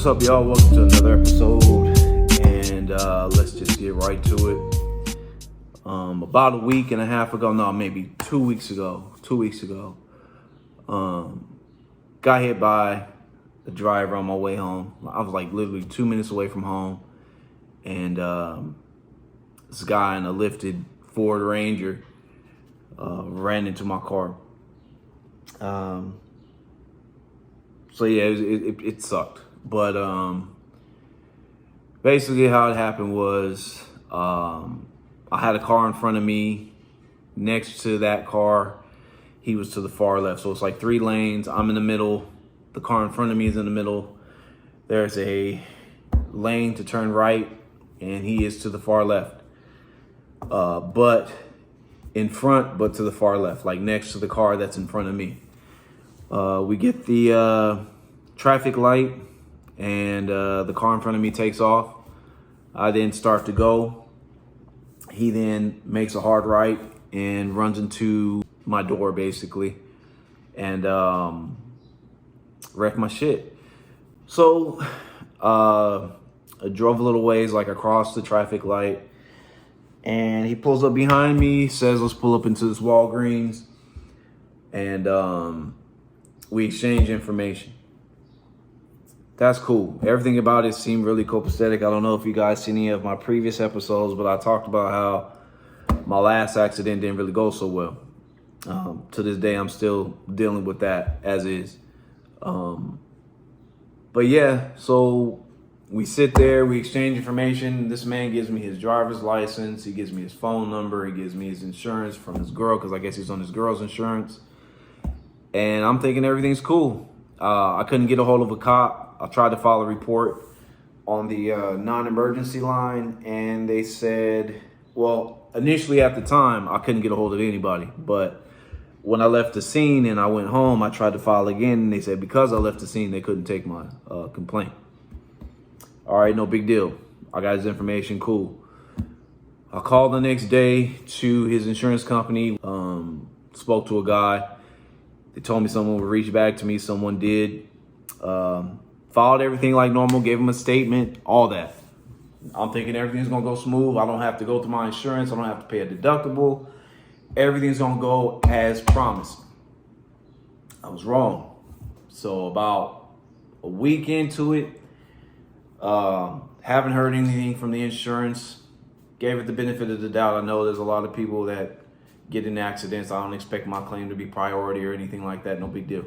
up, y'all? Welcome to another episode, and let's just get right to it. About a week and a half ago, no, maybe 2 weeks ago, got hit by a driver on my way home. I was like literally 2 minutes away from home, and this guy in a lifted Ford Ranger ran into my car. So yeah, it sucked. But basically how it happened was I had a car in front of me. Next to that car, he was to the far left. So it's like 3 lanes. I'm in the middle. The car in front of me is in the middle. There's a lane to turn right, and he is to the far left. But in front, but to the far left, like next to the car that's in front of me. We get the traffic light, and the car in front of me takes off. I then start to go. He then makes a hard right and runs into my door, basically, and wrecked my shit. So I drove a little ways, like across the traffic light, and he pulls up behind me, says, "Let's pull up into this Walgreens," and we exchange information. That's cool. Everything about it seemed really copacetic. I don't know if you guys see any of my previous episodes, but I talked about how my last accident didn't really go so well. To this day, I'm still dealing with that as is. But yeah, so we sit there, we exchange information. This man gives me his driver's license. He gives me his phone number. He gives me his insurance from his girl, because I guess he's on his girl's insurance. And I'm thinking everything's cool. I couldn't get a hold of a cop. I tried to file a report on the non-emergency line, and they said, well, initially at the time, I couldn't get a hold of anybody. But when I left the scene and I went home, I tried to file again, and they said because I left the scene, they couldn't take my complaint. All right, no big deal. I got his information, cool. I called the next day to his insurance company, spoke to a guy. They told me someone would reach back to me. Someone did. Followed everything like normal, gave him a statement, all that. I'm thinking everything's going to go smooth. I don't have to go through my insurance. I don't have to pay a deductible. Everything's going to go as promised. I was wrong. So about a week into it, haven't heard anything from the insurance. Gave it the benefit of the doubt. I know there's a lot of people that get in accidents. I don't expect my claim to be priority or anything like that. No big deal.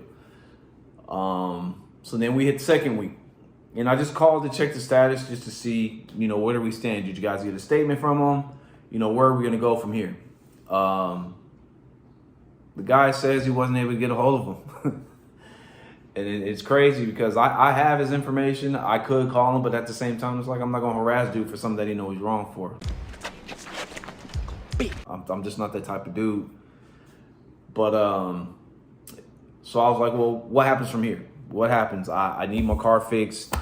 So then we hit the second week, and I just called to check the status just to see, where do we stand? Did you guys get a statement from them? Where are we going to go from here? The guy says he wasn't able to get a hold of him. And it's crazy because I have his information. I could call him, but at the same time, it's like I'm not going to harass dude for something that he knows he's wrong for. I'm just not that type of dude. But so I was like, well, what happens from here? What happens? I need my car fixed.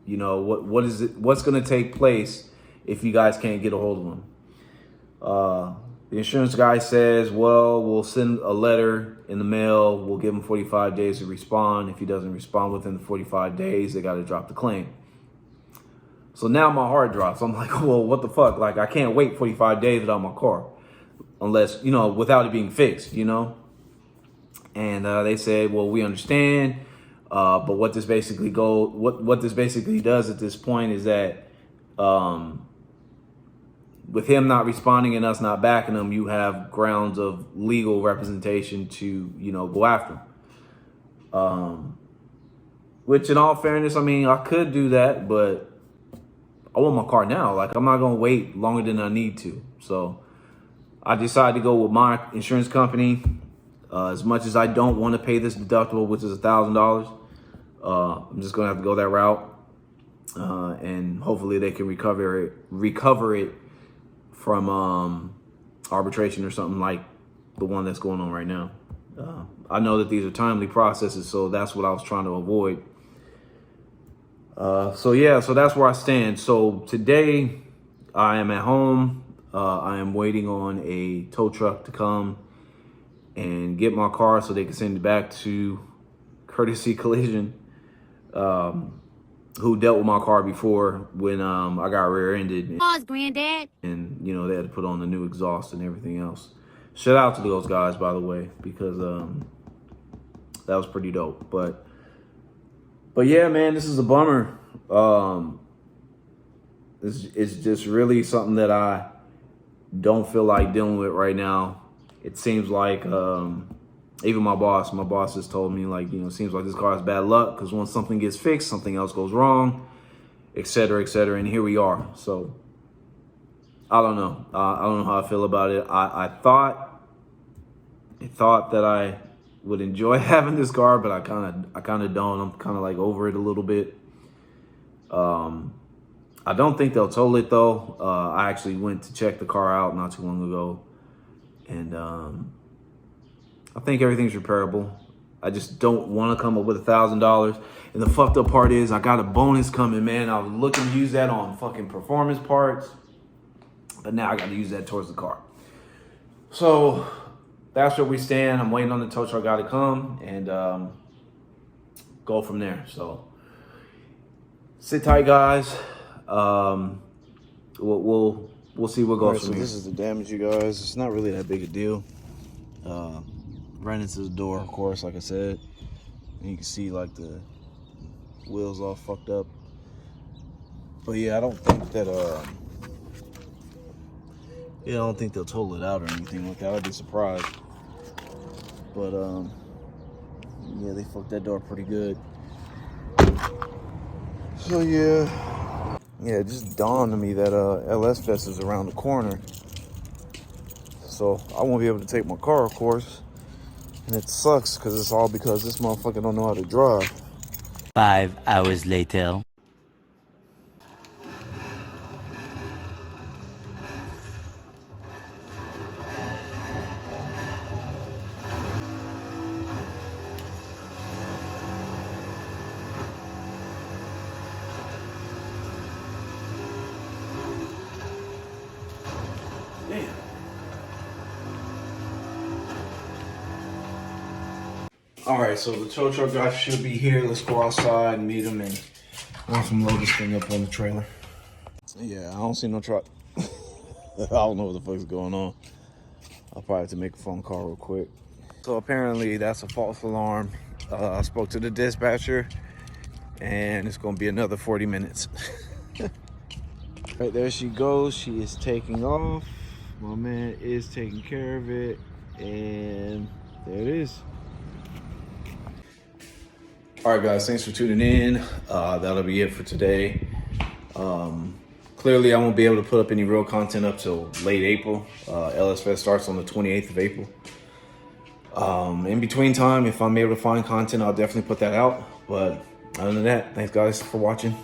What is it? What's going to take place if you guys can't get a hold of him? The insurance guy says, well, we'll send a letter in the mail. We'll give him 45 days to respond. If he doesn't respond within the 45 days, they got to drop the claim. So now my heart drops. I'm like, well, what the fuck? Like, I can't wait 45 days without my car. Unless, without it being fixed, And they said, well, we understand. But what this basically does at this point is that with him not responding and us not backing him, you have grounds of legal representation to, go after him. Which in all fairness, I could do that, but I want my car now. Like, I'm not going to wait longer than I need to. So I decided to go with my insurance company. As much as I don't want to pay this deductible, which is $1,000, I'm just going to have to go that route. And hopefully they can recover it from arbitration or something like the one that's going on right now. I know that these are timely processes, so that's what I was trying to avoid. So that's where I stand. So today I am at home. I am waiting on a tow truck to come and get my car so they can send it back to Courtesy Collision. who dealt with my car before when I got rear-ended. Pause, Granddad. And, you know, they had to put on the new exhaust and everything else. Shout out to those guys, by the way, because that was pretty dope. But yeah, man, this is a bummer. It's just really something that I don't feel like dealing with right now. It seems like even my boss has told me, like, you know, it seems like this car has bad luck because once something gets fixed, something else goes wrong, et cetera, and here we are. So I don't know. I don't know how I feel about it. I thought that I would enjoy having this car, but I kind of don't. I'm kind of like over it a little bit. I don't think they'll tow it though. I actually went to check the car out not too long ago, and I think everything's repairable. I just don't want to come up with $1,000. And the fucked up part is I got a bonus coming, man. I was looking to use that on fucking performance parts, but now I got to use that towards the car. So that's where we stand. I'm waiting on the tow truck guy to come and go from there. So sit tight, guys. We'll see what goes from here. This is the damage, you guys. It's not really that big a deal. Ran into the door, of course, like I said. And you can see like the wheels all fucked up. But yeah, I don't think that I don't think they'll total it out or anything like that. I'd be surprised. But yeah, they fucked that door pretty good. So yeah, it just dawned on me that LS Fest is around the corner. So I won't be able to take my car, of course. And it sucks because it's all because this motherfucker don't know how to drive. 5 hours later. All right, so the tow truck guy should be here. Let's go outside and meet him and watch him load this thing up on the trailer. Yeah, I don't see no truck. I don't know what the fuck's going on. I'll probably have to make a phone call real quick. So apparently that's a false alarm. I spoke to the dispatcher and it's gonna be another 40 minutes. Right there she goes. She is taking off. My man is taking care of it. And there it is. All right, guys, thanks for tuning in. That'll be it for today. Clearly, I won't be able to put up any real content up till late April. LS Fest starts on the 28th of April. In between time, if I'm able to find content, I'll definitely put that out. But other than that, thanks, guys, for watching.